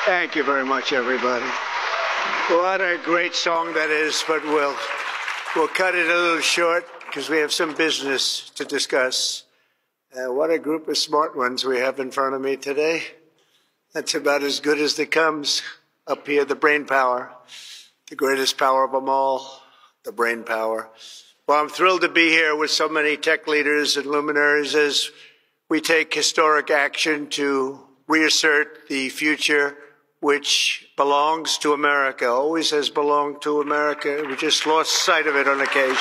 Thank you very much, everybody. What a great song that is, but we'll cut it a little short because we have some business to discuss. What a group of smart ones we have in front of me today. That's about as good as it comes. Up here, the brain power, the greatest power of them all, the brain power. Well, I'm thrilled to be here with so many tech leaders and luminaries as we take historic action to reassert the future which belongs to America, always has belonged to America. We just lost sight of it on occasion.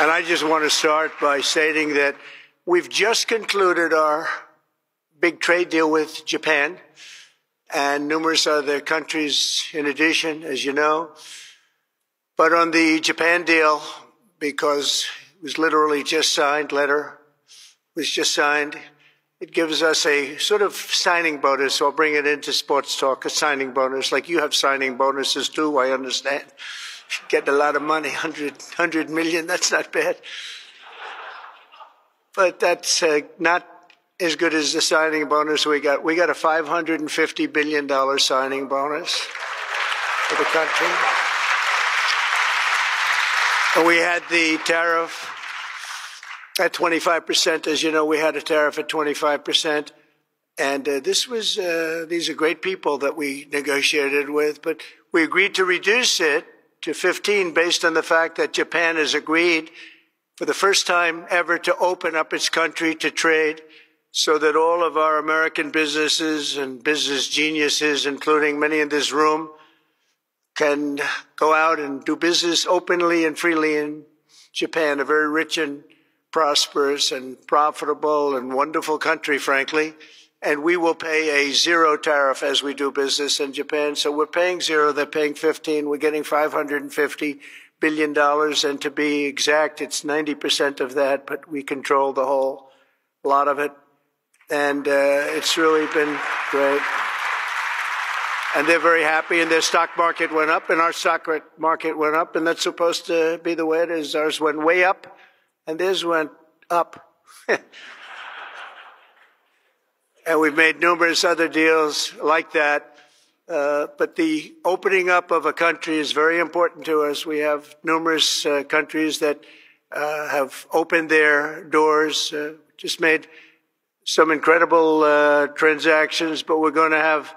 And I just want to start by stating that we've just concluded our big trade deal with Japan and numerous other countries in addition, as you know. But on the Japan deal, because it was literally just signed, letter was just signed, it gives us a sort of signing bonus. So I'll bring it into sports talk, a signing bonus. Like you have signing bonuses too, I understand. Getting a lot of money, 100 million, that's not bad. But that's not as good as the signing bonus we got. We got a $550 billion signing bonus for the country. And we had the tariff at 25%. As you know, we had a tariff at 25%. And these are great people that we negotiated with, but we agreed to reduce it to 15 based on the fact that Japan has agreed for the first time ever to open up its country to trade so that all of our American businesses and business geniuses, including many in this room, can go out and do business openly and freely in Japan, a very rich and prosperous and profitable and wonderful country, frankly. And we will pay a zero tariff as we do business in Japan. So we're paying zero, they're paying 15. We're getting $550 billion. And to be exact, it's 90% of that, but we control the whole lot of it. And it's really been great. And they're very happy, and their stock market went up, and our stock market went up, and that's supposed to be the way it is. Ours went way up, and theirs went up. And we've made numerous other deals like that. But the opening up of a country is very important to us. We have numerous countries that have opened their doors, just made some incredible transactions, but we're going to have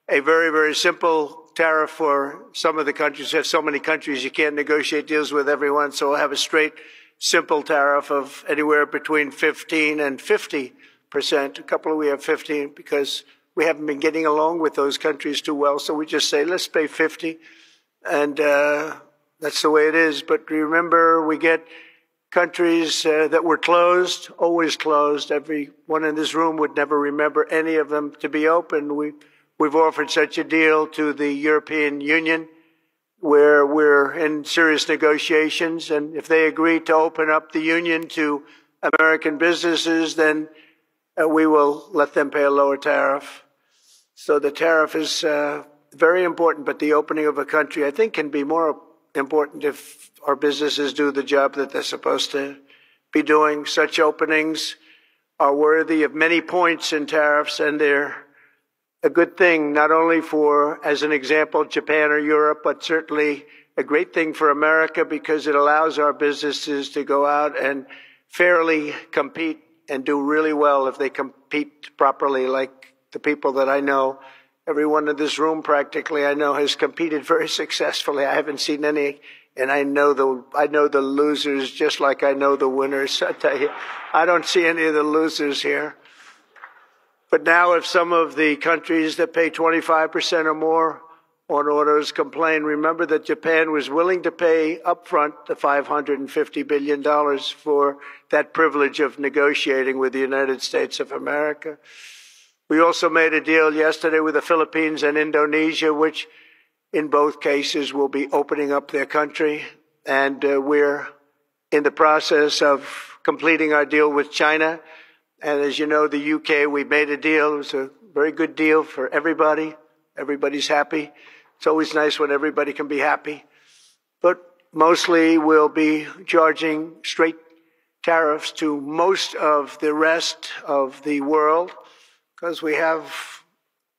a very, very simple tariff for some of the countries. We have so many countries you can't negotiate deals with everyone, so we'll have a straight, simple tariff of anywhere between 15 and 50%. A couple we have 15 because we haven't been getting along with those countries too well, so we just say, let's pay 50, and that's the way it is. But remember, we get countries that were closed, always closed. Everyone in this room would never remember any of them to be open. We've offered such a deal to the European Union where we're in serious negotiations, and if they agree to open up the union to American businesses, then we will let them pay a lower tariff. So the tariff is very important, but the opening of a country, I think, can be more important if our businesses do the job that they're supposed to be doing. Such openings are worthy of many points in tariffs, and they're a good thing, not only for, as an example, Japan or Europe, but certainly a great thing for America because it allows our businesses to go out and fairly compete and do really well if they compete properly, like the people that I know. Everyone in this room practically I know has competed very successfully. I haven't seen any, and I know the losers just like I know the winners. I tell you, I don't see any of the losers here. But now if some of the countries that pay 25% or more on autos complain, remember that Japan was willing to pay upfront the $550 billion for that privilege of negotiating with the United States of America. We also made a deal yesterday with the Philippines and Indonesia, which in both cases will be opening up their country. And we're in the process of completing our deal with China. And as you know, the UK, we made a deal. It was a very good deal for everybody. Everybody's happy. It's always nice when everybody can be happy. But mostly we'll be charging straight tariffs to most of the rest of the world because we have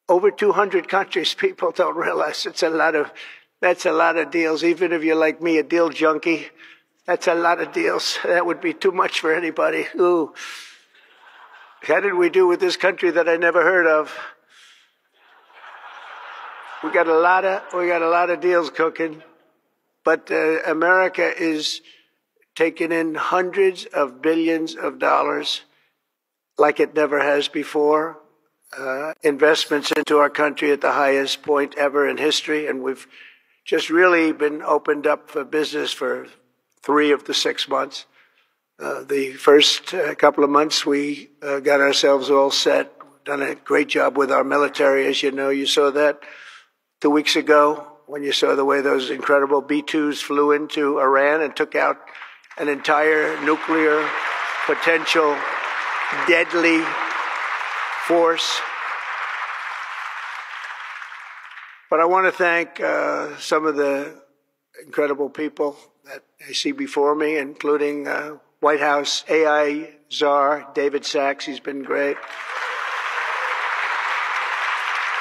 over 200 countries. People don't realize that's a lot of deals. Even if you're like me, a deal junkie, that's a lot of deals. That would be too much for anybody. Ooh. How did we do with this country that I never heard of? We got a lot of deals cooking, but America is taking in hundreds of billions of dollars like it never has before. Investments into our country at the highest point ever in history, and we've just really been opened up for business for 3 of the 6 months. The first couple of months, we got ourselves all set. We've done a great job with our military, as you know. You saw that 2 weeks ago when you saw the way those incredible B-2s flew into Iran and took out an entire nuclear potential deadly force. But I want to thank some of the incredible people that I see before me, including White House AI czar David Sachs. He's been great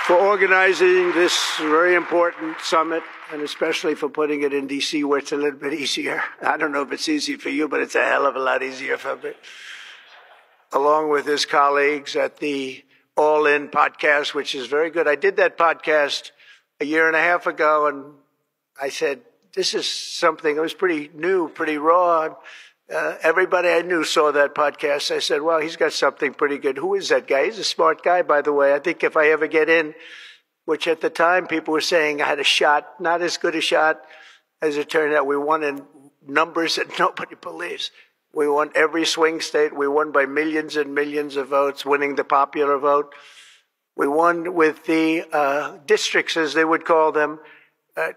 for organizing this very important summit, and especially for putting it in D.C., where it's a little bit easier. I don't know if it's easy for you, but it's a hell of a lot easier for me. Along with his colleagues at the All In podcast, which is very good. I did that podcast a year and a half ago, and I said, this is something, it was pretty new, pretty raw. Everybody I knew saw that podcast. I said, well, he's got something pretty good. Who is that guy? He's a smart guy, by the way. I think if I ever get in, which at the time people were saying I had a shot, not as good a shot as it turned out. We won in numbers that nobody believes. We won every swing state. We won by millions and millions of votes, winning the popular vote. We won with the districts, as they would call them,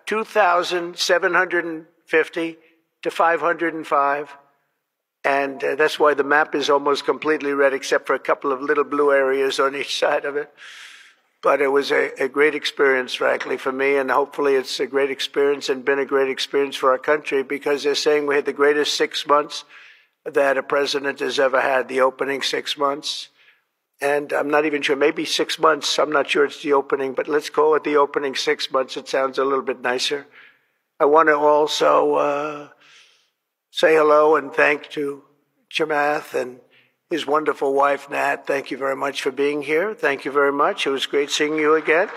2,750 to 505. And that's why the map is almost completely red, except for a couple of little blue areas on each side of it. But it was a great experience, frankly, for me. And hopefully it's a great experience and been a great experience for our country, because they're saying we had the greatest 6 months that a president has ever had, the opening 6 months. And I'm not even sure, maybe 6 months. I'm not sure it's the opening, but let's call it the opening 6 months. It sounds a little bit nicer. I want to also say hello and thank to Chamath and his wonderful wife, Nat. Thank you very much for being here. Thank you very much. It was great seeing you again.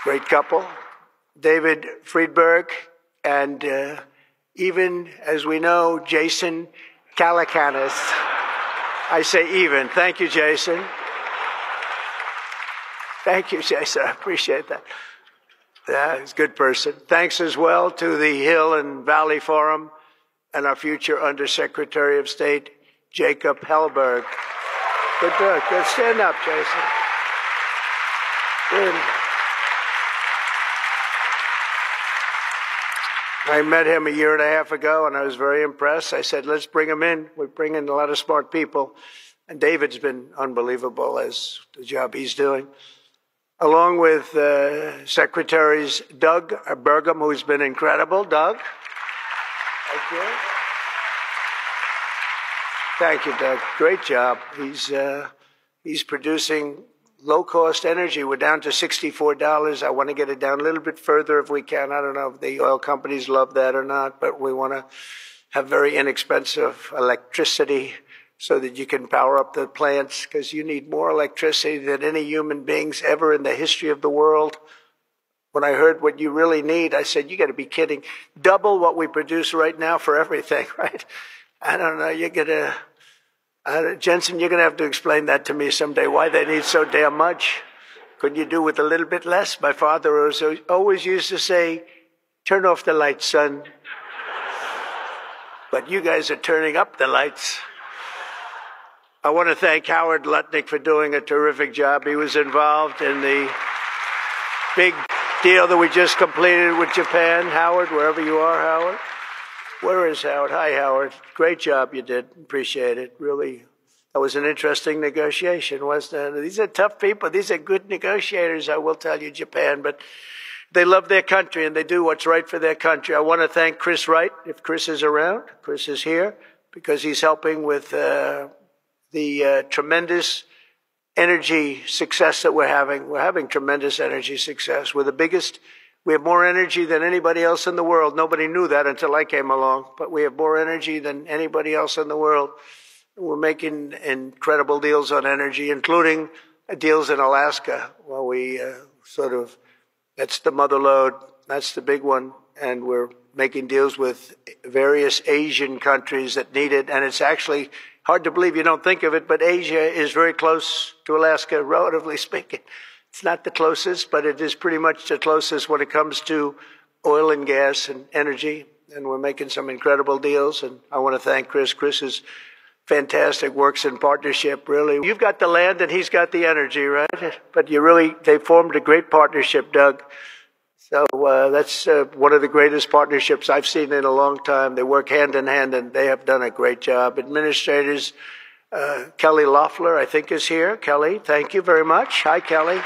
Great couple. David Friedberg and even, as we know, Jason Calacanis. I say even. Thank you, Jason. Thank you, Jason. I appreciate that. Yeah, he's a good person. Thanks as well to the Hill and Valley Forum and our future Undersecretary of State, Jacob Hellberg. Good work. Good. Stand up, Jason. Good. I met him a year and a half ago, and I was very impressed. I said, let's bring him in. We bring in a lot of smart people. And David's been unbelievable as the job he's doing. Along with Secretaries Doug Burgum, who's been incredible. Doug? Thank you. Thank you, Doug. Great job. He's producing low-cost energy. We're down to $64. I want to get it down a little bit further if we can. I don't know if the oil companies love that or not, but we want to have very inexpensive electricity so that you can power up the plants, because you need more electricity than any human beings ever in the history of the world. When I heard what you really need, I said, you got to be kidding. Double what we produce right now for everything, right? I don't know. Jensen, you're going to have to explain that to me someday, why they need so damn much. Couldn't you do with a little bit less? My father always used to say, turn off the lights, son. But you guys are turning up the lights. I want to thank Howard Lutnick for doing a terrific job. He was involved in the big deal that we just completed with Japan. Howard, wherever you are, Howard. Where is Howard? Hi, Howard. Great job you did. Appreciate it. Really, that was an interesting negotiation, wasn't it? These are tough people. These are good negotiators, I will tell you, Japan. But they love their country, and they do what's right for their country. I want to thank Chris Wright, if Chris is around. Chris is here, because he's helping with the the tremendous energy success that we're having. We're having tremendous energy success. We're the biggest. We have more energy than anybody else in the world. Nobody knew that until I came along, but we have more energy than anybody else in the world. We're making incredible deals on energy, including deals in Alaska. Well, we that's the mother lode. That's the big one. And we're making deals with various Asian countries that need it. And it's actually hard to believe, you don't think of it, but Asia is very close to Alaska, relatively speaking. It's not the closest, but it is pretty much the closest when it comes to oil and gas and energy. And we're making some incredible deals. And I want to thank Chris. Chris is fantastic, works in partnership, really. You've got the land and he's got the energy, right? But they formed a great partnership, Doug. So that's one of the greatest partnerships I've seen in a long time. They work hand in hand, and they have done a great job. Administrators, Kelly Loeffler, I think, is here. Kelly, thank you very much. Hi, Kelly.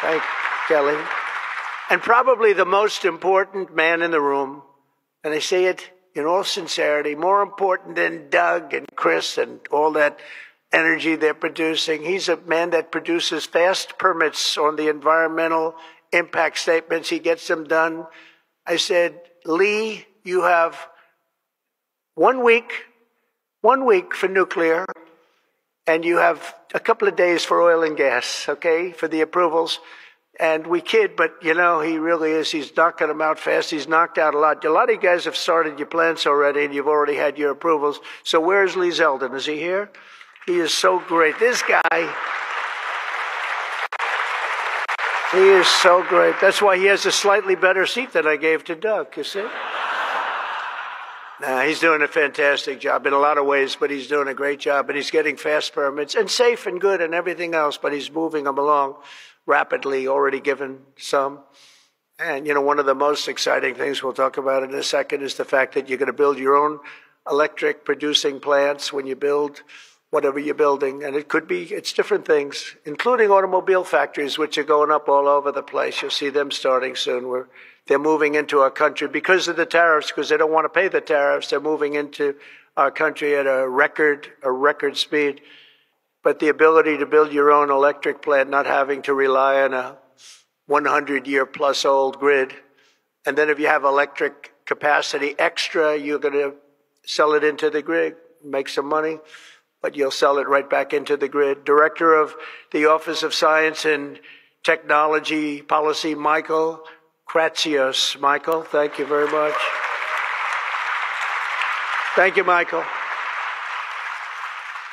Thank Kelly. And probably the most important man in the room, and I say it in all sincerity, more important than Doug and Chris and all that energy they're producing. He's a man that produces fast permits on the environmental impact statements. He gets them done. I said, Lee, you have 1 week for nuclear, and you have a couple of days for oil and gas, okay, for the approvals. And we kid, but he really is. He's knocking them out fast. He's knocked out a lot. A lot of you guys have started your plants already, and you've already had your approvals. So where's Lee Zeldin? Is he here? He is so great. This guy, he is so great. That's why he has a slightly better seat than I gave to Doug, you see? He's doing a fantastic job in a lot of ways, but he's doing a great job, and he's getting fast permits and safe and good and everything else, but he's moving them along rapidly, already given some. And, one of the most exciting things we'll talk about in a second is the fact that you're going to build your own electric producing plants when you build whatever you're building. And it's different things, including automobile factories, which are going up all over the place. You'll see them starting soon. They're moving into our country because of the tariffs, because they don't want to pay the tariffs. They're moving into our country at a record speed. But the ability to build your own electric plant, not having to rely on a 100-year-plus old grid. And then if you have electric capacity extra, you're going to sell it into the grid, make some money, but you'll sell it right back into the grid. Director of the Office of Science and Technology Policy, Michael Kratsios. Michael, thank you very much. Thank you, Michael.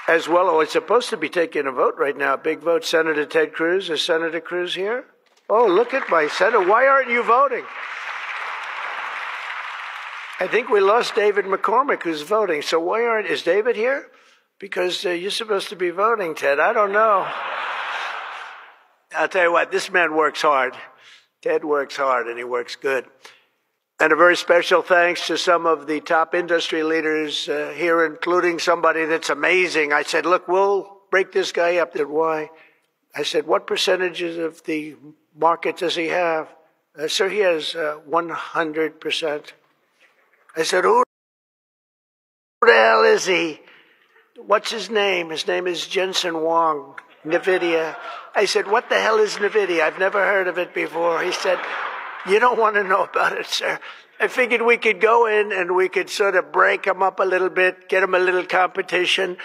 As well, it's supposed to be taking a vote right now, a big vote. Senator Ted Cruz. Is Senator Cruz here? Oh, look at my senator. Why aren't you voting? I think we lost David McCormick, who's voting. So is David here? Because you're supposed to be voting, Ted. I don't know. I'll tell you what, this man works hard. Ted works hard, and he works good. And a very special thanks to some of the top industry leaders here, including somebody that's amazing. I said, look, we'll break this guy up. He said, why? I said, what percentages of the market does he have? Sir, he has 100%. I said, who the hell is he? What's his name? His name is Jensen Huang, NVIDIA. I said, what the hell is NVIDIA? I've never heard of it before. He said, you don't want to know about it, sir. I figured we could go in and we could sort of break them up a little bit, get them a little competition.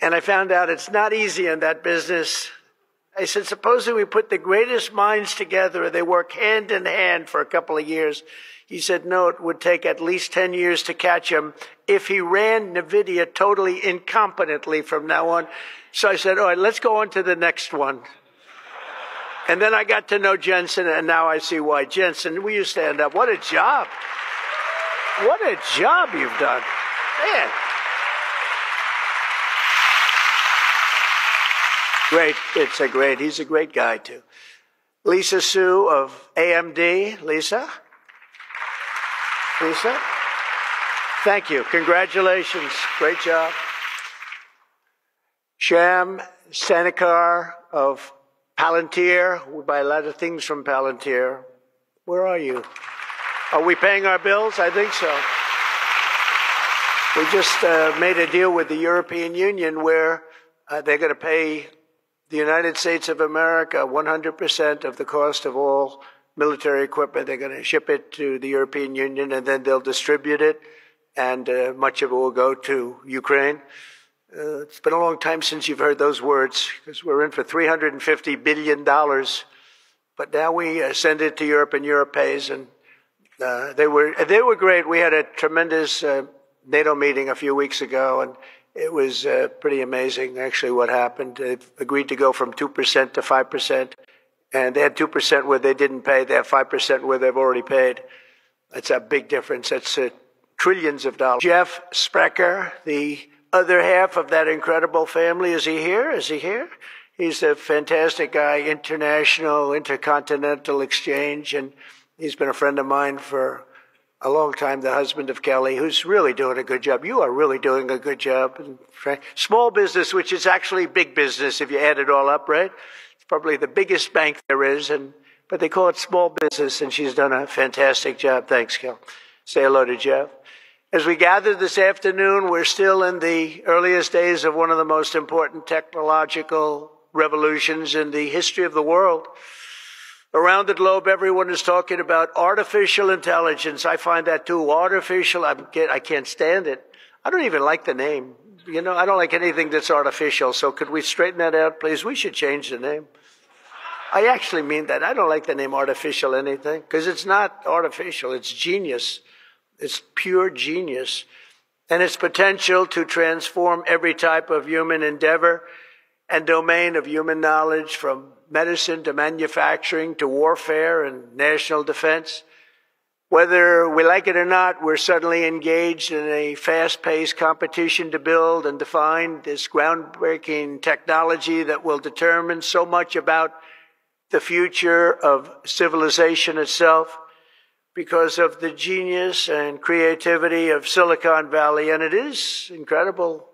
And I found out it's not easy in that business. I said, supposing we put the greatest minds together and they work hand in hand for a couple of years. He said, no, it would take at least 10 years to catch him if he ran NVIDIA totally incompetently from now on. So I said, all right, let's go on to the next one. And then I got to know Jensen, and now I see why. Jensen, will you stand up? What a job. What a job you've done. Man. Great. He's a great guy, too. Lisa Su of AMD. Lisa? Lisa? Thank you. Congratulations. Great job. Sham Sanikar of Palantir. We buy a lot of things from Palantir. Where are you? Are we paying our bills? I think so. We just made a deal with the European Union where they're going to pay the United States of America 100% of the cost of all military equipment. They're going to ship it to the European Union, and then they'll distribute it, and much of it will go to Ukraine. It's been a long time since you've heard those words, because we're in for $350 billion. But now we send it to Europe, and Europe pays, and they were great. We had a tremendous NATO meeting a few weeks ago, and it was pretty amazing, actually, what happened. They agreed to go from 2% to 5%, and they had 2% where they didn't pay. They have 5% where they've already paid. That's a big difference. That's trillions of dollars. Jeff Sprecher, the other half of that incredible family, is he here? Is he here? He's a fantastic guy, international, intercontinental exchange, and he's been a friend of mine for a long time, the husband of Kelly, who's really doing a good job. You are really doing a good job. Small business, which is actually big business if you add it all up, right? It's probably the biggest bank there is, but they call it small business, and she's done a fantastic job. Thanks, Kel. Say hello to Jeff. As we gather this afternoon, we're still in the earliest days of one of the most important technological revolutions in the history of the world. Around the globe, everyone is talking about artificial intelligence. I find that too. Artificial, I can't stand it. I don't even like the name. You know, I don't like anything that's artificial. So could we straighten that out, please? We should change the name. I actually mean that. I don't like the name artificial anything, because it's not artificial. It's genius. It's pure genius. And its potential to transform every type of human endeavor and domain of human knowledge, from medicine to manufacturing to warfare and national defense. Whether we like it or not, we're suddenly engaged in a fast-paced competition to build and define this groundbreaking technology that will determine so much about the future of civilization itself, because of the genius and creativity of Silicon Valley. And it is incredible.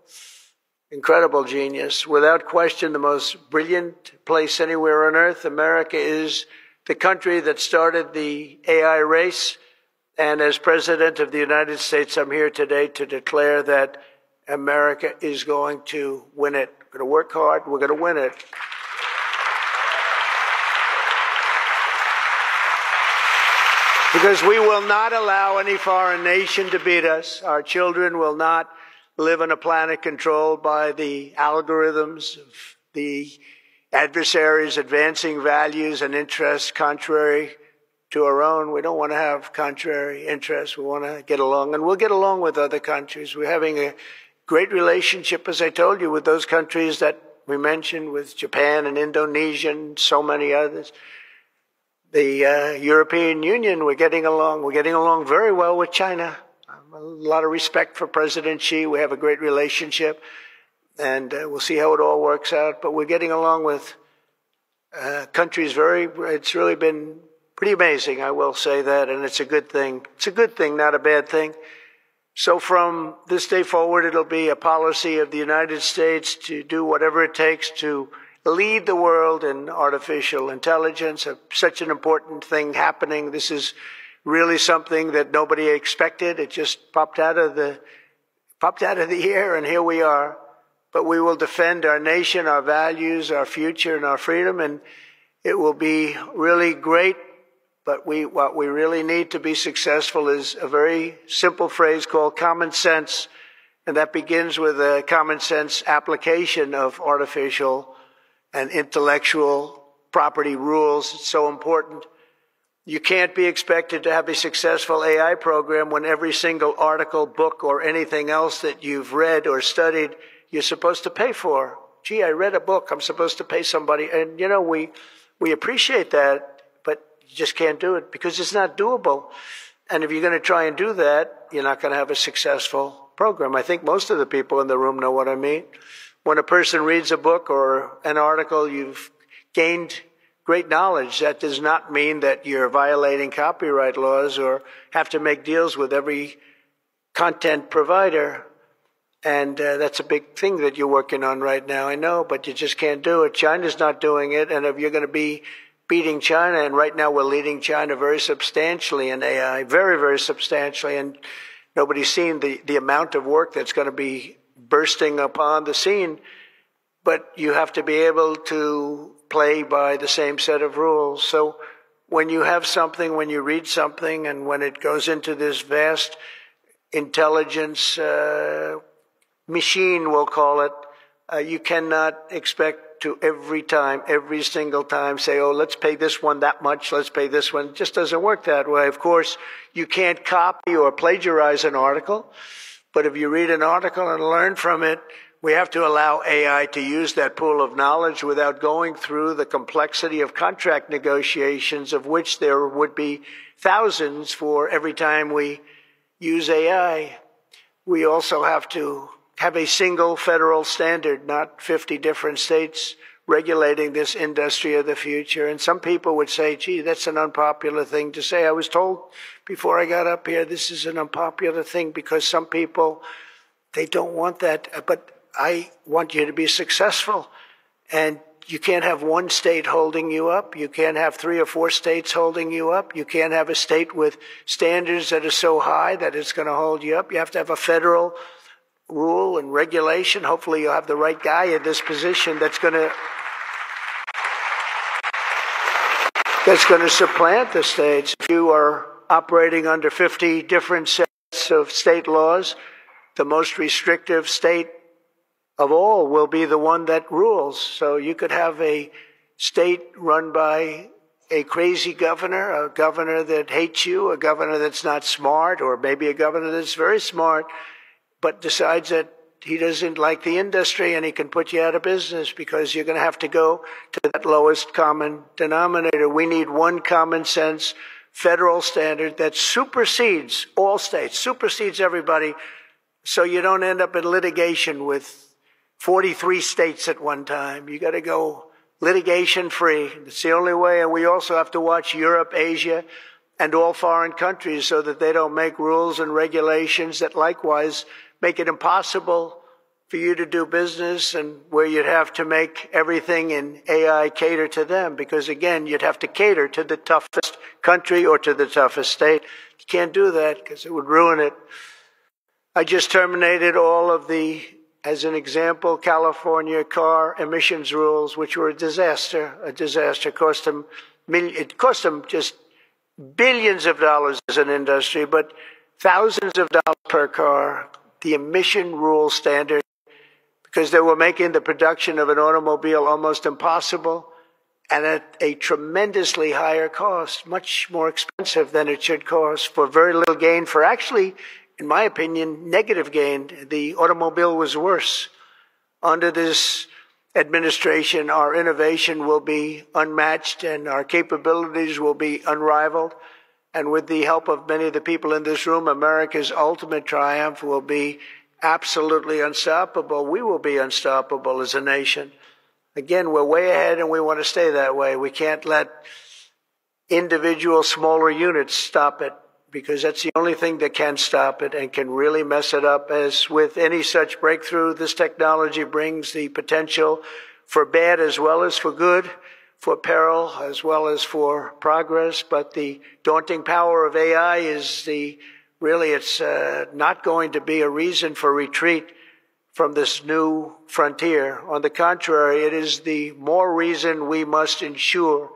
Incredible genius. Without question, the most brilliant place anywhere on earth. America is the country that started the AI race. And as President of the United States, I'm here today to declare that America is going to win it. We're going to work hard. We're going to win it. Because we will not allow any foreign nation to beat us. Our children will not live on a planet controlled by the algorithms of the adversaries advancing values and interests contrary to our own. We don't want to have contrary interests. We want to get along, and we'll get along with other countries. We're having a great relationship, as I told you, with those countries that we mentioned, with Japan and Indonesia and so many others. The European Union, we're getting along. We're getting along very well with China. A lot of respect for President Xi. We have a great relationship, and we'll see how it all works out. But we're getting along with countries it's really been pretty amazing, I will say that, and it's a good thing. It's a good thing, not a bad thing. So from this day forward, it'll be a policy of the United States to do whatever it takes to lead the world in artificial intelligence, such an important thing happening. This is really something that nobody expected. It just popped out of the air, and here we are. But we will defend our nation, our values, our future, and our freedom, and it will be really great. But what we really need to be successful is a very simple phrase called common sense, and that begins with a common sense application of artificial and intellectual property rules. It's so important. You can't be expected to have a successful AI program when every single article, book, or anything else that you've read or studied, you're supposed to pay for. Gee, I read a book. I'm supposed to pay somebody. And, you know, we appreciate that, but you just can't do it because it's not doable. And if you're going to try and do that, you're not going to have a successful program. I think most of the people in the room know what I mean. When a person reads a book or an article, you've gained great knowledge. That does not mean that you're violating copyright laws or have to make deals with every content provider. And that's a big thing that you're working on right now, I know, but you just can't do it. China's not doing it, and if you're going to be beating China, and right now we're leading China very substantially in AI, very, very substantially, and nobody's seen the amount of work that's going to be bursting upon the scene. But you have to be able to play by the same set of rules. So when you have something, when you read something, and when it goes into this vast intelligence machine, we'll call it, you cannot expect to every single time say, oh, let's pay this one that much, let's pay this one. It just doesn't work that way. Of course, you can't copy or plagiarize an article, but if you read an article and learn from it, we have to allow AI to use that pool of knowledge without going through the complexity of contract negotiations, of which there would be thousands for every time we use AI. We also have to have a single federal standard, not 50 different states regulating this industry of the future. And some people would say, gee, that's an unpopular thing to say. I was told before I got up here, this is an unpopular thing because some people, they don't want that. But I want you to be successful. And you can't have one state holding you up. You can't have 3 or 4 states holding you up. You can't have a state with standards that are so high that it's going to hold you up. You have to have a federal rule and regulation. Hopefully you'll have the right guy in this position that's going to supplant the states. If you are operating under 50 different sets of state laws, the most restrictive state of all will be the one that rules. So you could have a state run by a crazy governor, a governor that hates you, a governor that's not smart, or maybe a governor that's very smart, but decides that he doesn't like the industry and he can put you out of business because you're going to have to go to that lowest common denominator. We need one common sense federal standard that supersedes all states, supersedes everybody, so you don't end up in litigation with 43 states at one time. You got to go litigation free. It's the only way. And we also have to watch Europe, Asia, and all foreign countries so that they don't make rules and regulations that likewise make it impossible for you to do business, and where you'd have to make everything in AI cater to them. Because again, you'd have to cater to the toughest country or to the toughest state. You can't do that because it would ruin it. I just terminated all of the, as an example, California car emissions rules, which were a disaster. It cost them just billions of dollars as an industry, but thousands of dollars per car. The emission rule standard, because they were making the production of an automobile almost impossible and at a tremendously higher cost, much more expensive than it should cost, for very little gain, for actually, in my opinion, negative gain. The automobile was worse. Under this administration, our innovation will be unmatched and our capabilities will be unrivaled. And with the help of many of the people in this room, America's ultimate triumph will be absolutely unstoppable. We will be unstoppable as a nation. Again, we're way ahead and we want to stay that way. We can't let individual smaller units stop it, because that's the only thing that can stop it and can really mess it up. As with any such breakthrough, this technology brings the potential for bad as well as for good, for peril as well as for progress. But the daunting power of AI is it's not going to be a reason for retreat from this new frontier. On the contrary, it is the more reason we must ensure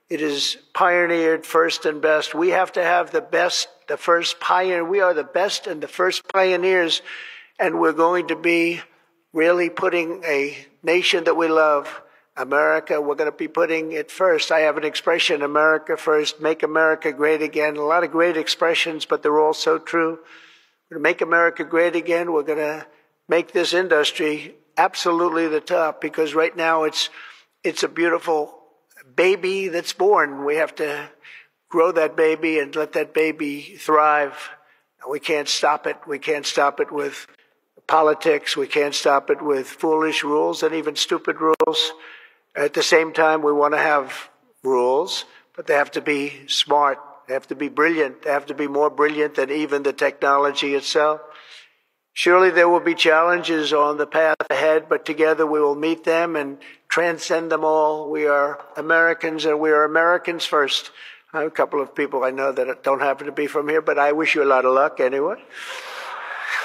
it is pioneered first and best. We have to have the best, the first pioneer. We are the best and the first pioneers, and we're going to be really putting a nation that we love, America, we're going to be putting it first. I have an expression, America first, make America great again. A lot of great expressions, but they're all so true. We're going to make America great again. We're going to make this industry absolutely the top, because right now it's a beautiful baby that's born. We have to grow that baby and let that baby thrive. We can't stop it. We can't stop it with politics. We can't stop it with foolish rules and even stupid rules. At the same time, we want to have rules, but they have to be smart. They have to be brilliant. They have to be more brilliant than even the technology itself. Surely there will be challenges on the path ahead, but together we will meet them and transcend them all. We are Americans, and we are Americans first. A couple of people I know that don't happen to be from here, but I wish you a lot of luck anyway.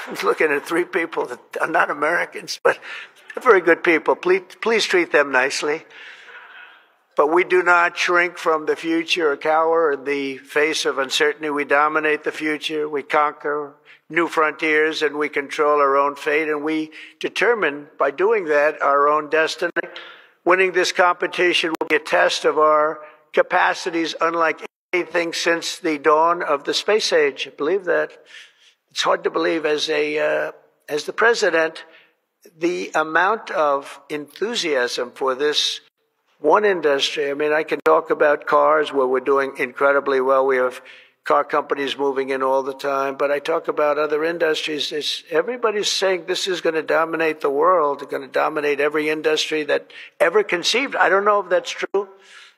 I'm looking at 3 people that are not Americans, but they're very good people. Please treat them nicely. But we do not shrink from the future or cower in the face of uncertainty. We dominate the future. We conquer new frontiers, and we control our own fate. And we determine, by doing that, our own destiny. Winning this competition will be a test of our capacities unlike anything since the dawn of the space age. I believe that. It's hard to believe as the president, the amount of enthusiasm for this one industry. I mean, I can talk about cars where we're doing incredibly well. We have car companies moving in all the time. But I talk about other industries. Everybody's saying this is going to dominate the world. It's going to dominate every industry that ever conceived. I don't know if that's true.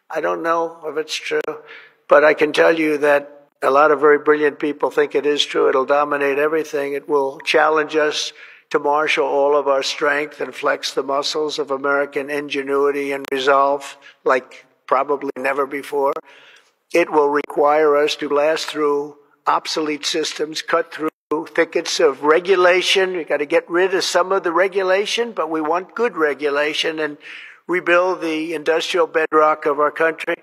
I don't know if it's true. But I can tell you that a lot of very brilliant people think it is true. It'll dominate everything. It will challenge us to marshal all of our strength and flex the muscles of American ingenuity and resolve like probably never before. It will require us to blast through obsolete systems, cut through thickets of regulation. We've got to get rid of some of the regulation, but we want good regulation and rebuild the industrial bedrock of our country.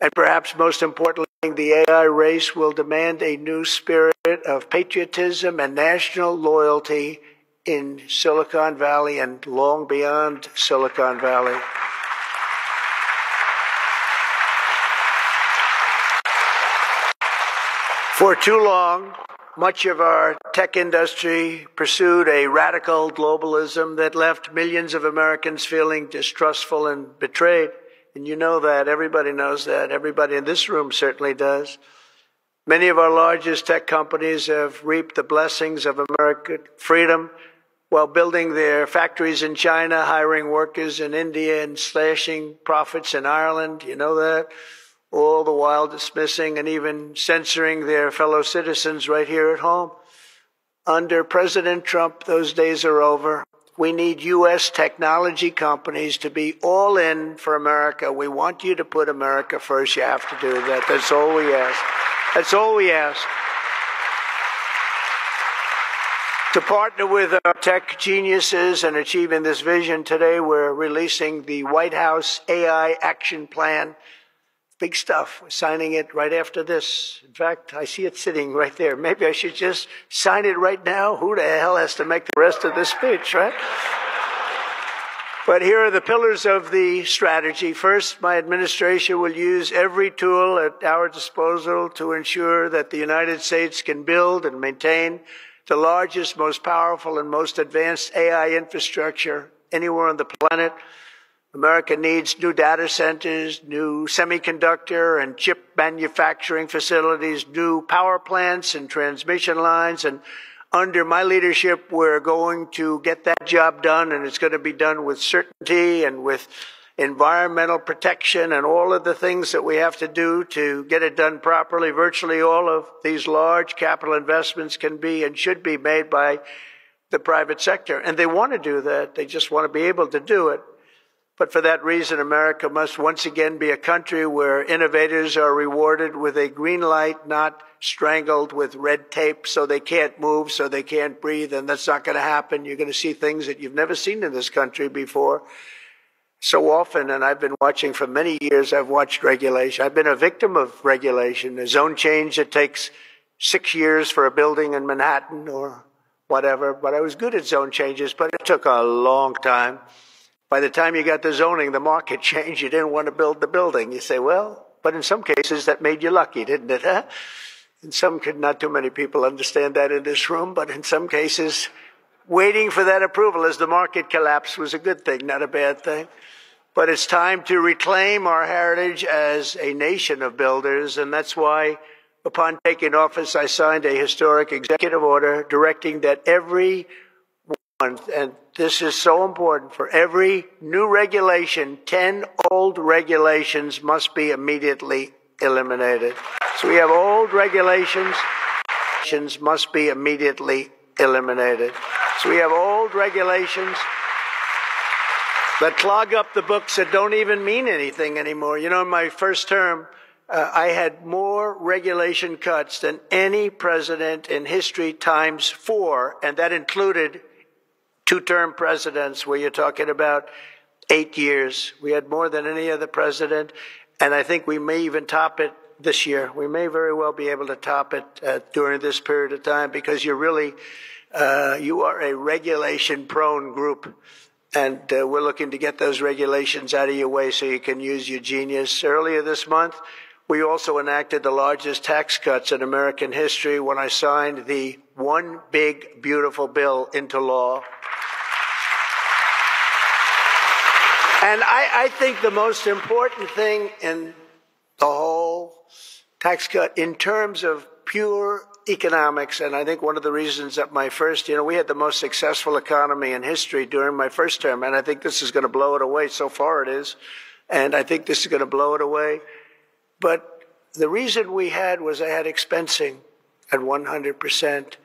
And perhaps most importantly, the AI race will demand a new spirit of patriotism and national loyalty in Silicon Valley and long beyond Silicon Valley. For too long, much of our tech industry pursued a radical globalism that left millions of Americans feeling distrustful and betrayed. And you know that. Everybody knows that. Everybody in this room certainly does. Many of our largest tech companies have reaped the blessings of American freedom while building their factories in China, hiring workers in India, and slashing profits in Ireland. You know that? All the while dismissing and even censoring their fellow citizens right here at home. Under President Trump, those days are over. We need U.S. technology companies to be all in for America. We want you to put America first. You have to do that. That's all we ask. That's all we ask. To partner with our tech geniuses in achieving this vision, today we're releasing the White House AI Action Plan. Big stuff. We're signing it right after this. In fact, I see it sitting right there. Maybe I should just sign it right now. Who the hell has to make the rest of this speech, right? But here are the pillars of the strategy. First, my administration will use every tool at our disposal to ensure that the United States can build and maintain the largest, most powerful, and most advanced AI infrastructure anywhere on the planet. America needs new data centers, new semiconductor and chip manufacturing facilities, new power plants and transmission lines. And under my leadership, we're going to get that job done, and it's going to be done with certainty and with environmental protection and all of the things that we have to do to get it done properly. Virtually all of these large capital investments can be and should be made by the private sector. And they want to do that. They just want to be able to do it. But for that reason, America must once again be a country where innovators are rewarded with a green light, not strangled with red tape so they can't move, so they can't breathe. And that's not going to happen. You're going to see things that you've never seen in this country before. So often, and I've been watching for many years, I've watched regulation. I've been a victim of regulation. A zone change that takes 6 years for a building in Manhattan or whatever. But I was good at zone changes, but it took a long time. By the time you got the zoning, the market changed. You didn't want to build the building. You say, well, but in some cases that made you lucky, didn't it? Huh? In some cases, not too many people understand that in this room, but in some cases, waiting for that approval as the market collapsed was a good thing, not a bad thing. But it's time to reclaim our heritage as a nation of builders, and that's why, upon taking office, I signed a historic executive order directing that every one, and this is so important, for every new regulation, 10 old regulations must be immediately eliminated. So we have old regulations must be immediately eliminated. So we have old regulations that clog up the books that don't even mean anything anymore. You know, in my first term, I had more regulation cuts than any president in history times 4, and that included 2-term presidents where you're talking about 8 years. We had more than any other president, and I think we may even top it this year. We may very well be able to top it during this period of time, because you're really, you are a regulation-prone group. And we're looking to get those regulations out of your way so you can use your genius. Earlier this month, we also enacted the largest tax cuts in American history when I signed the One Big Beautiful Bill into law. And I think the most important thing in the whole tax cut in terms of pure economics, and I think one of the reasons that my first, we had the most successful economy in history during my first term, and I think this is going to blow it away. So far it is, and I think this is going to blow it away. But the reason we had was I had expensing at 100%.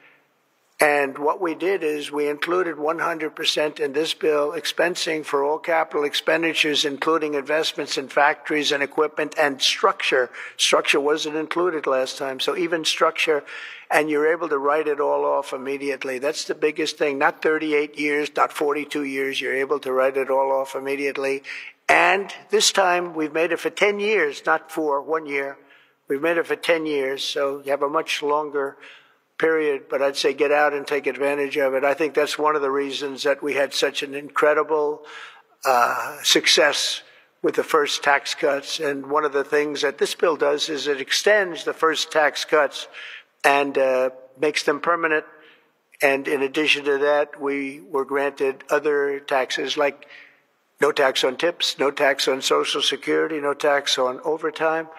And what we did is we included 100% in this bill, expensing for all capital expenditures, including investments in factories and equipment and structure. Structure wasn't included last time, so even structure, and you're able to write it all off immediately. That's the biggest thing. Not 38 years, not 42 years. You're able to write it all off immediately. And this time we've made it for 10 years, not for 1 year. We've made it for 10 years, so you have a much longer period, but I'd say get out and take advantage of it. I think that's one of the reasons that we had such an incredible success with the first tax cuts. And one of the things that this bill does is it extends the first tax cuts and makes them permanent. And in addition to that, we were granted other taxes like no tax on tips, no tax on Social Security, no tax on overtime.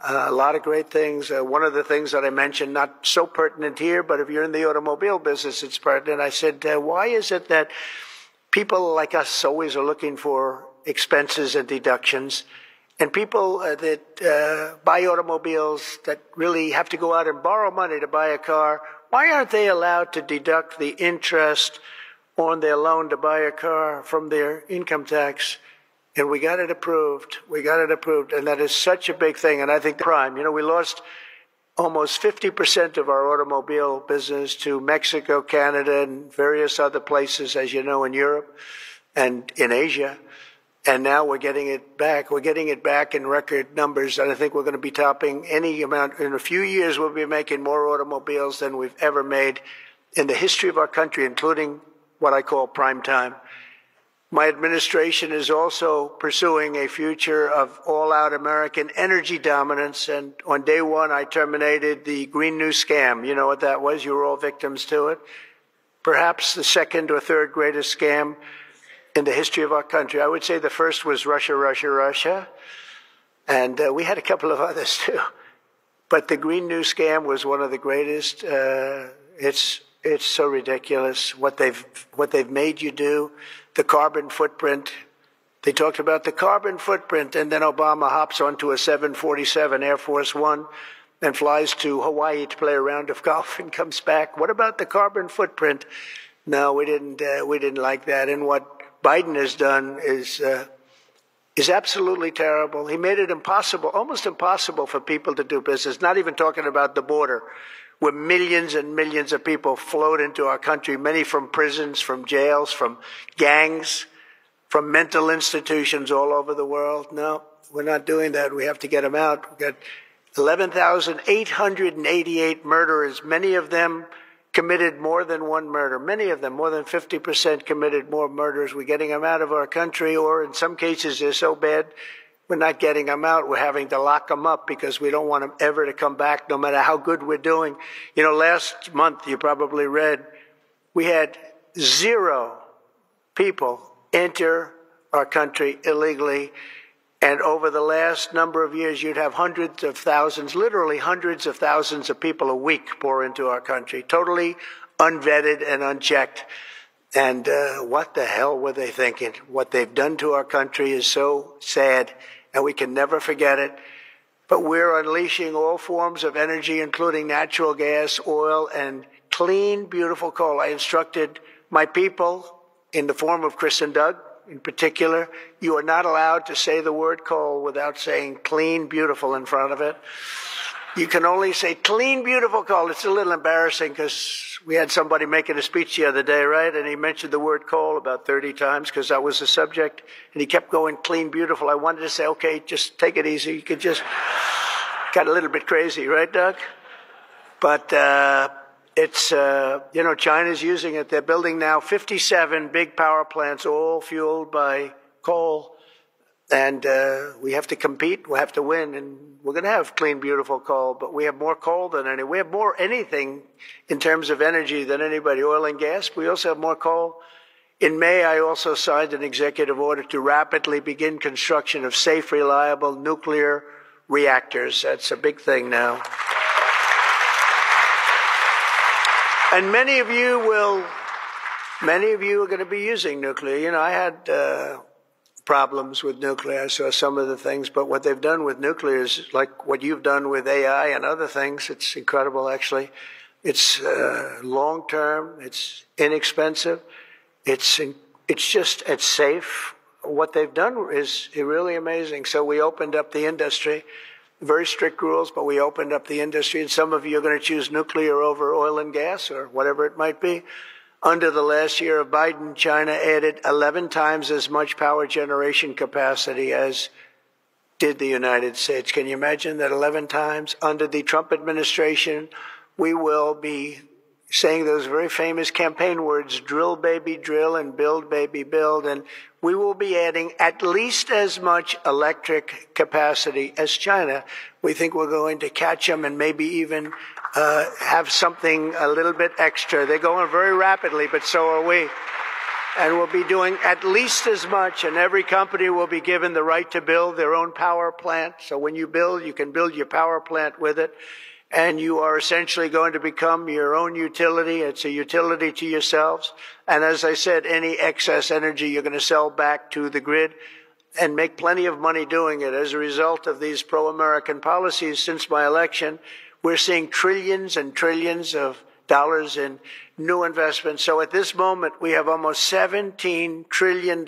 A lot of great things. One of the things that I mentioned, not so pertinent here, but if you're in the automobile business, it's pertinent. I said, why is it that people like us always are looking for expenses and deductions, and people that buy automobiles that really have to go out and borrow money to buy a car, why aren't they allowed to deduct the interest on their loan to buy a car from their income tax? And we got it approved. We got it approved. And that is such a big thing. And I think the prime, we lost almost 50% of our automobile business to Mexico, Canada, and various other places, as you know, in Europe and in Asia. And now we're getting it back. We're getting it back in record numbers. And I think we're going to be topping any amount. In a few years, we'll be making more automobiles than we've ever made in the history of our country, including what I call prime time. My administration is also pursuing a future of all-out American energy dominance, and on day one, I terminated the Green New Scam. You know what that was? You were all victims to it. Perhaps the second or third greatest scam in the history of our country. I would say the first was Russia, Russia, Russia, and we had a couple of others too. But the Green New Scam was one of the greatest. It's so ridiculous what they've made you do. The carbon footprint. They talked about the carbon footprint, and then Obama hops onto a 747 Air Force One and flies to Hawaii to play a round of golf and comes back. What about the carbon footprint? No, we didn't like that. And what Biden has done is absolutely terrible. He made it impossible, almost impossible for people to do business, not even talking about the border, where millions and millions of people flowed into our country, many from prisons, from jails, from gangs, from mental institutions all over the world. No, we're not doing that. We have to get them out. We've got 11,888 murderers. Many of them committed more than one murder. Many of them, more than 50%, committed more murders. We're getting them out of our country, or in some cases they're so bad, we're not getting them out. We're having to lock them up because we don't want them ever to come back, no matter how good we're doing. Last month, you probably read, we had 0 people enter our country illegally. And over the last number of years, you'd have hundreds of thousands, literally hundreds of thousands of people a week pour into our country, totally unvetted and unchecked. And what the hell were they thinking? What they've done to our country is so sad, and we can never forget it. But we're unleashing all forms of energy, including natural gas, oil, and clean, beautiful coal. I instructed my people in the form of Chris and Doug in particular, you are not allowed to say the word coal without saying clean, beautiful in front of it. You can only say clean, beautiful coal. It's a little embarrassing because we had somebody making a speech the other day, right? And he mentioned the word coal about 30 times because that was the subject. And he kept going clean, beautiful. I wanted to say, okay, just take it easy. You could just got a little bit crazy, right, Doug? But it's, China's using it. They're building now 57 big power plants, all fueled by coal. And we have to compete. We have to win. And we're going to have clean, beautiful coal. But we have more coal than any. We have more anything in terms of energy than anybody, oil and gas. We also have more coal. In May, I also signed an executive order to rapidly begin construction of safe, reliable nuclear reactors. That's a big thing now. And many of you are going to be using nuclear. I had problems with nuclear. I saw some of the things, but what they've done with nuclear is like what you've done with AI and other things. It's incredible, actually. It's long-term. It's inexpensive. It's safe. What they've done is really amazing. So we opened up the industry. Very strict rules, but we opened up the industry. And some of you are going to choose nuclear over oil and gas or whatever it might be. Under the last year of Biden, China added 11 times as much power generation capacity as did the United States. Can you imagine that 11 times? Under the Trump administration, we will be saying those very famous campaign words, drill, baby, drill, and build, baby, build. And we will be adding at least as much electric capacity as China. We think we're going to catch them and maybe even have something a little bit extra. They're going very rapidly, but so are we. And we'll be doing at least as much, and every company will be given the right to build their own power plant. So when you build, you can build your power plant with it. And you are essentially going to become your own utility. It's a utility to yourselves. And as I said, any excess energy you're going to sell back to the grid and make plenty of money doing it. As a result of these pro-American policies since my election, we're seeing trillions and trillions of dollars in new investments. So at this moment, we have almost $17 trillion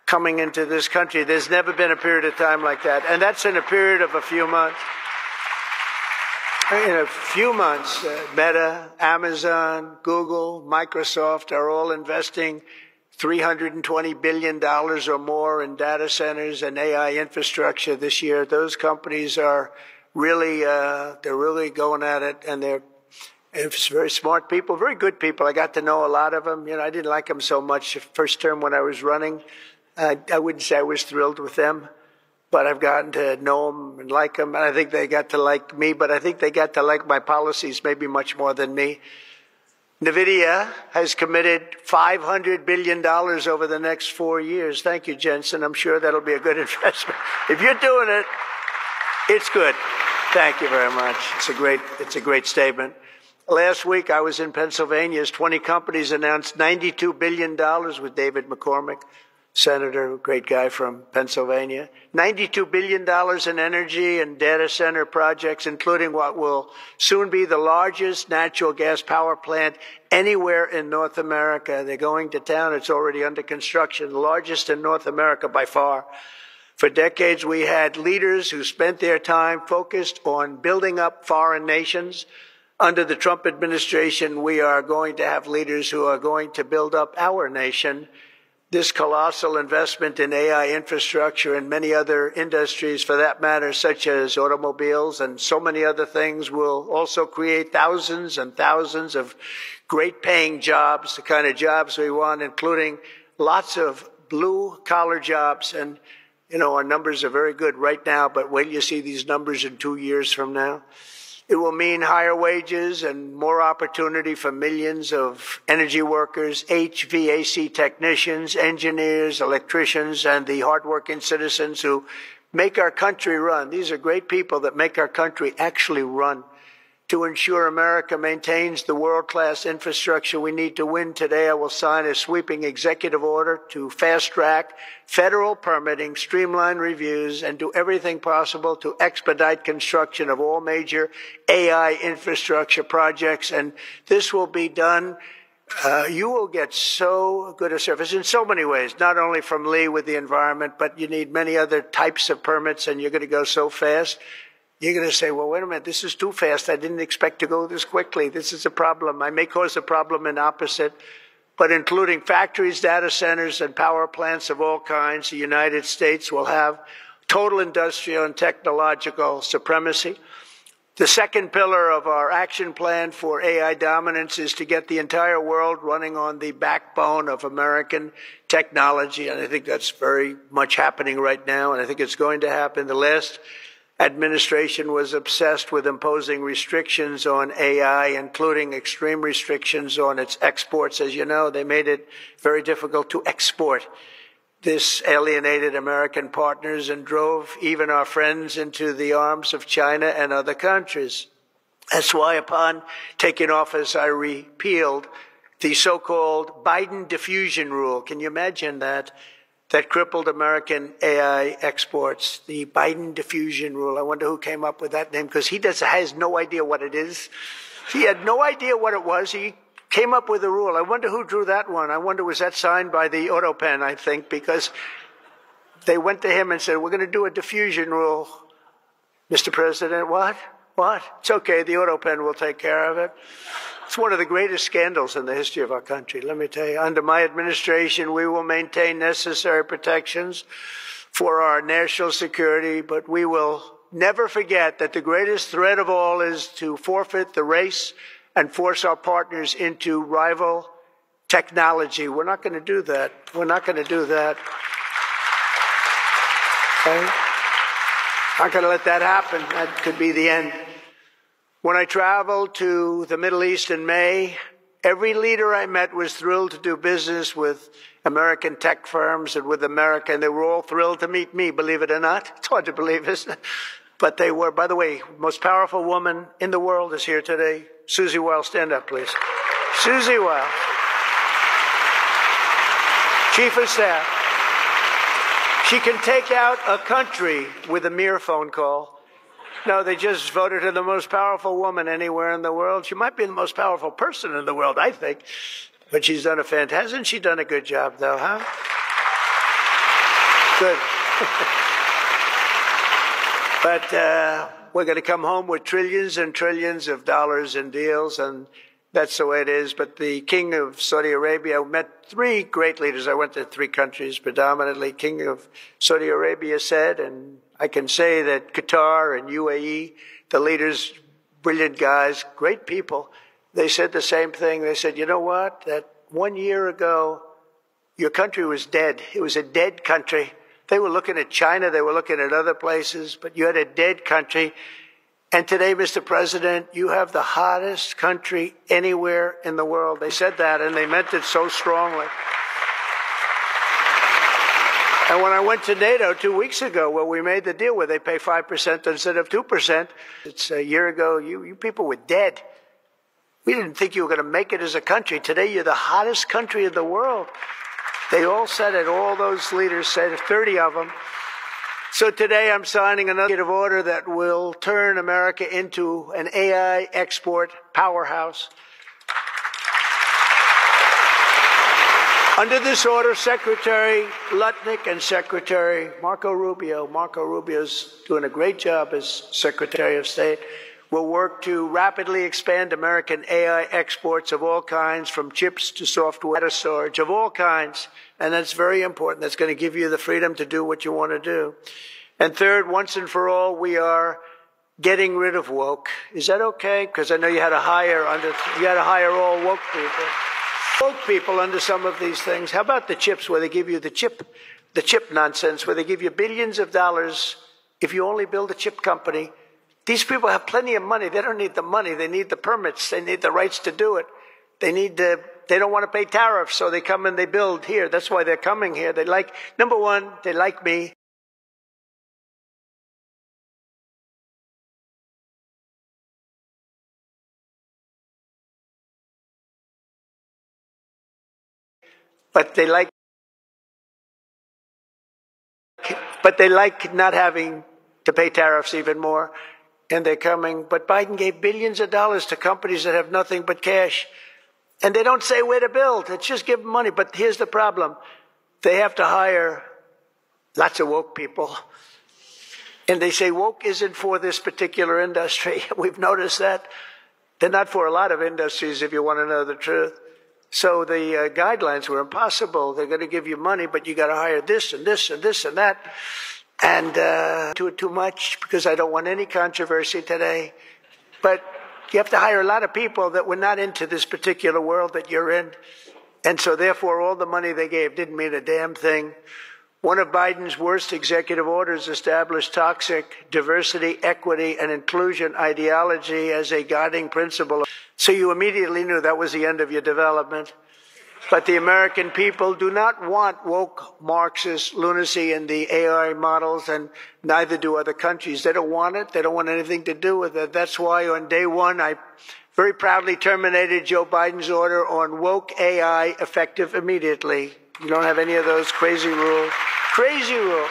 coming into this country. There's never been a period of time like that. And that's in a period of a few months. In a few months, Meta, Amazon, Google, Microsoft are all investing $320 billion or more in data centers and AI infrastructure this year. Those companies are really, they're really going at it, and they're very smart people, very good people. I got to know a lot of them. I didn't like them so much the first term when I was running. I wouldn't say I was thrilled with them. But I've gotten to know them and like them, and I think they got to like me, but I think they got to like my policies maybe much more than me. NVIDIA has committed $500 billion over the next 4 years. Thank you, Jensen. I'm sure that'll be a good investment. If you're doing it, it's good. Thank you very much. It's a great statement. Last week, I was in Pennsylvania as 20 companies announced $92 billion with David McCormick. Senator, great guy from Pennsylvania. $92 billion in energy and data center projects, including what will soon be the largest natural gas power plant anywhere in North America. They're going to town. It's already under construction, the largest in North America by far. For decades, we had leaders who spent their time focused on building up foreign nations. Under the Trump administration, we are going to have leaders who are going to build up our nation. This colossal investment in AI infrastructure and many other industries, for that matter, such as automobiles and so many other things, will also create thousands and thousands of great-paying jobs, the kind of jobs we want, including lots of blue-collar jobs. And, our numbers are very good right now, but wait till you see these numbers in 2 years from now. It will mean higher wages and more opportunity for millions of energy workers, HVAC technicians, engineers, electricians, and the hardworking citizens who make our country run. These are great people that make our country actually run. To ensure America maintains the world-class infrastructure we need to win today, I will sign a sweeping executive order to fast-track federal permitting, streamline reviews, and do everything possible to expedite construction of all major AI infrastructure projects. And this will be done you will get so good a service in so many ways, not only from Lee with the environment, but you need many other types of permits, and you're going to go so fast. You're going to say, well, wait a minute, this is too fast. I didn't expect to go this quickly. This is a problem. I may cause a problem in opposite, but including factories, data centers, and power plants of all kinds, the United States will have total industrial and technological supremacy. The second pillar of our action plan for AI dominance is to get the entire world running on the backbone of American technology. And I think that's very much happening right now, and I think it's going to happen. The last administration was obsessed with imposing restrictions on AI, including extreme restrictions on its exports. As you know, they made it very difficult to export. This alienated American partners and drove even our friends into the arms of China and other countries. That's why upon taking office, I repealed the so-called Biden diffusion rule. Can you imagine that? That crippled American AI exports, the Biden diffusion rule. I wonder who came up with that name, because he has no idea what it is. He had no idea what it was. He came up with a rule. I wonder who drew that one. I wonder, was that signed by the auto pen, I think, because they went to him and said, we're going to do a diffusion rule. Mr. President, what? What? It's okay. The auto pen will take care of it. It's one of the greatest scandals in the history of our country. Let me tell you, under my administration, we will maintain necessary protections for our national security, but we will never forget that the greatest threat of all is to forfeit the race and force our partners into rival technology. We're not going to do that. We're not going to do that. Okay? Not going to let that happen. That could be the end. When I traveled to the Middle East in May, every leader I met was thrilled to do business with American tech firms and with America, and they were all thrilled to meet me, believe it or not. It's hard to believe, isn't it? But they were. By the way, most powerful woman in the world is here today. Susie Weil, stand up, please. Susie Weil, Chief of Staff. She can take out a country with a mere phone call. No, they just voted her the most powerful woman anywhere in the world. She might be the most powerful person in the world, I think. But she's done hasn't she done a good job, though, huh? Good. But we're going to come home with trillions and trillions of dollars in deals, and that's the way it is. But the King of Saudi Arabia, I met three great leaders. I went to three countries predominantly. King of Saudi Arabia said, and I can say that Qatar and UAE, the leaders, brilliant guys, great people, they said the same thing. They said, you know what, that 1 year ago, your country was dead. It was a dead country. They were looking at China. They were looking at other places, but you had a dead country. And today, Mr. President, you have the hottest country anywhere in the world. They said that, and they meant it so strongly. And when I went to NATO 2 weeks ago, where we made the deal where they pay 5% instead of 2%, it's a year ago, you people were dead. We didn't think you were going to make it as a country. Today, you're the hottest country in the world. They all said it. All those leaders said it, 30 of them. So today, I'm signing another executive order that will turn America into an AI export powerhouse. Under this order, Secretary Lutnick and Secretary Marco Rubio's doing a great job as Secretary of State, will work to rapidly expand American AI exports of all kinds, from chips to software, data storage of all kinds. And that's very important. That's going to give you the freedom to do what you want to do. And third, once and for all, we are getting rid of woke. Is that okay? Because I know you had to hire all woke people. Woke people under some of these things. How about the chips, where they give you the chip nonsense, where they give you billions of dollars if you only build a chip company? These people have plenty of money. They don't need the money. They need the permits. They need the rights to do it. They don't want to pay tariffs, so they come and they build here. That's why they're coming here. Number one, they like me. But they like not having to pay tariffs even more, and they're coming. But Biden gave billions of dollars to companies that have nothing but cash. And they don't say where to build. It's just give them money. But here's the problem. They have to hire lots of woke people. And they say woke isn't for this particular industry. We've noticed that. They're not for a lot of industries, if you want to know the truth. So the guidelines were impossible. They're going to give you money, but you got to hire this and this and this and that. And do it too much because I don't want any controversy today. But you have to hire a lot of people that were not into this particular world that you're in. And so therefore all the money they gave didn't mean a damn thing. One of Biden's worst executive orders established toxic diversity, equity, and inclusion ideology as a guiding principle. So you immediately knew that was the end of your development. But the American people do not want woke Marxist lunacy in the AI models, and neither do other countries. They don't want it. They don't want anything to do with it. That's why on day one, I very proudly terminated Joe Biden's order on woke AI effective immediately. You don't have any of those crazy rules. Crazy rule.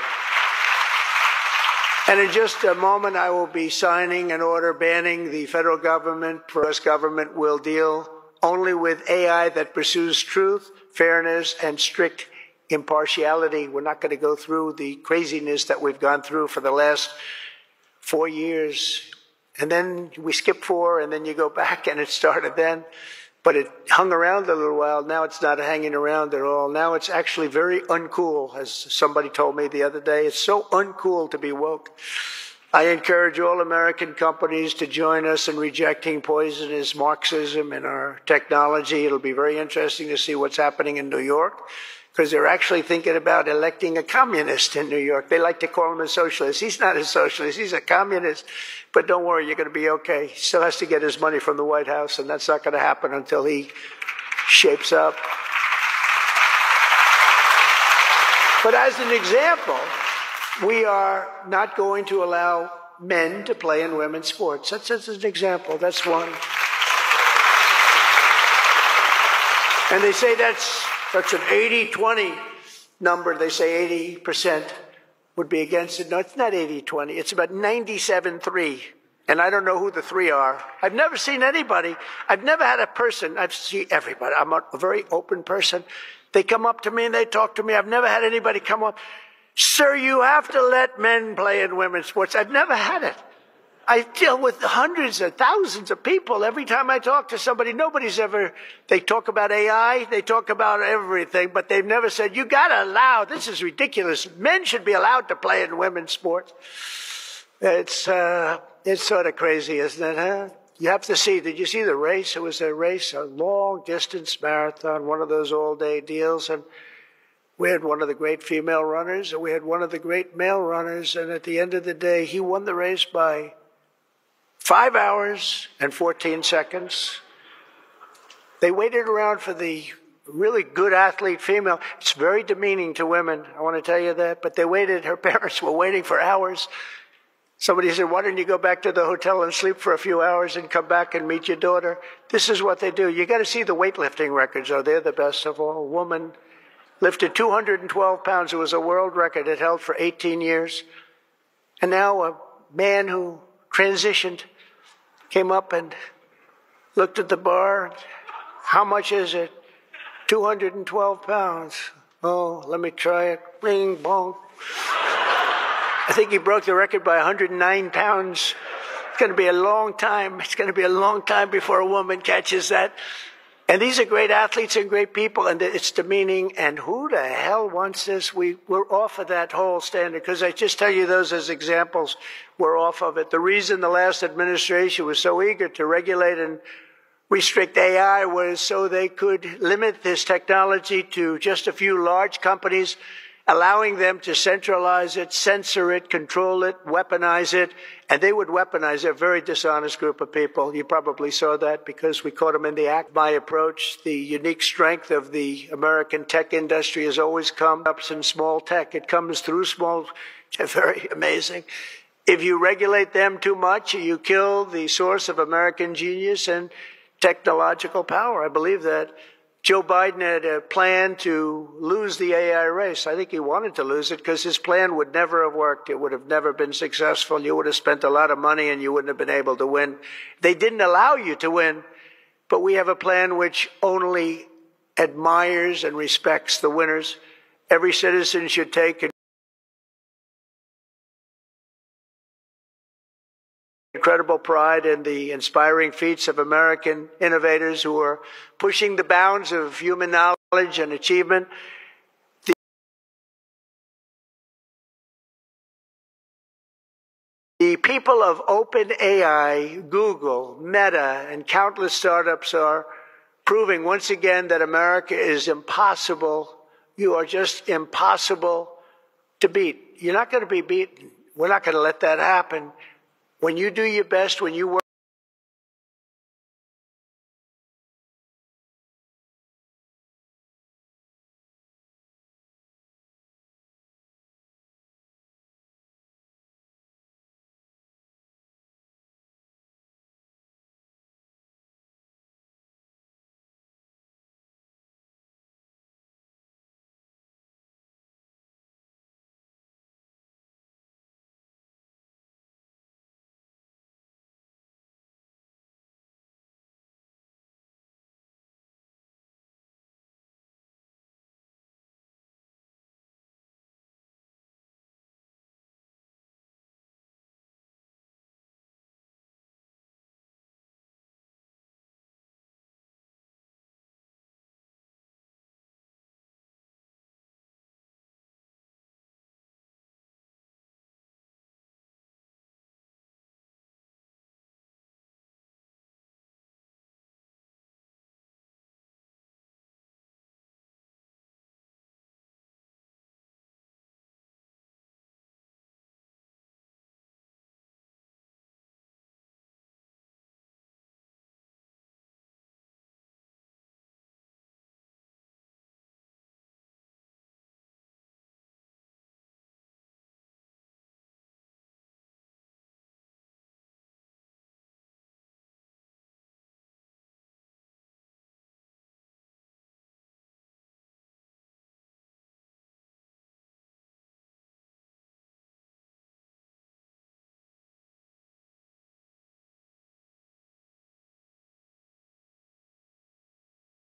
And in just a moment, I will be signing an order banning the federal government. The U.S. government will deal only with AI that pursues truth, fairness, and strict impartiality. We're not going to go through the craziness that we've gone through for the last 4 years. And then we skip 4, and then you go back, and it started then. But it hung around a little while. Now it's not hanging around at all. Now it's actually very uncool, as somebody told me the other day. It's so uncool to be woke. I encourage all American companies to join us in rejecting poisonous Marxism in our technology. It'll be very interesting to see what's happening in New York, because they're actually thinking about electing a communist in New York. They like to call him a socialist. He's not a socialist. He's a communist. But don't worry, you're going to be okay. He still has to get his money from the White House, and that's not going to happen until he shapes up. But as an example, we are not going to allow men to play in women's sports. That's an example. That's one. And they say that's an 80-20 number. They say 80% would be against it. No, it's not 80-20. It's about 97-3. And I don't know who the 3 are. I've never seen anybody. I've never had a person. I've seen everybody. I'm a very open person. They come up to me and they talk to me. I've never had anybody come up. Sir, you have to let men play in women's sports. I've never had it. I deal with hundreds of thousands of people. Every time I talk to somebody, they talk about AI, they talk about everything, but they've never said, you got to allow, this is ridiculous. Men should be allowed to play in women's sports. It's sort of crazy, isn't it, huh? You have to see, did you see the race? It was a race, a long distance marathon, one of those all-day deals, and we had one of the great female runners, and we had one of the great male runners, and at the end of the day, he won the race by 5 hours and 14 seconds. They waited around for the really good athlete female. It's very demeaning to women, I want to tell you that, but they waited, her parents were waiting for hours. Somebody said, why don't you go back to the hotel and sleep for a few hours and come back and meet your daughter? This is what they do. You got to see the weightlifting records, though. They're the best of all. A woman lifted 212 pounds. It was a world record. It held for 18 years. And now a man who transitioned came up and looked at the bar. How much is it? 212 pounds. Oh, let me try it. Bing, bong. I think he broke the record by 109 pounds. It's going to be a long time. It's going to be a long time before a woman catches that. And these are great athletes and great people, and it's demeaning. And who the hell wants this? We're off of that whole standard, because I just tell you those as examples. We're off of it. The reason the last administration was so eager to regulate and restrict AI was so they could limit this technology to just a few large companies, allowing them to centralize it, censor it, control it, weaponize it. And they would weaponize it. A very dishonest group of people. You probably saw that because we caught them in the act. My approach, the unique strength of the American tech industry has always come up in small tech. It comes through small, very amazing. If you regulate them too much, you kill the source of American genius and technological power. I believe that. Joe Biden had a plan to lose the AI race. I think he wanted to lose it because his plan would never have worked. It would have never been successful. You would have spent a lot of money and you wouldn't have been able to win. They didn't allow you to win but we have a plan which only admires and respects the winners. Every citizen should take incredible pride in the inspiring feats of American innovators who are pushing the bounds of human knowledge and achievement. The people of OpenAI, Google, Meta, and countless startups are proving once again that America is impossible. You are just impossible to beat. You're not going to be beaten. We're not going to let that happen. When you do your best, when you work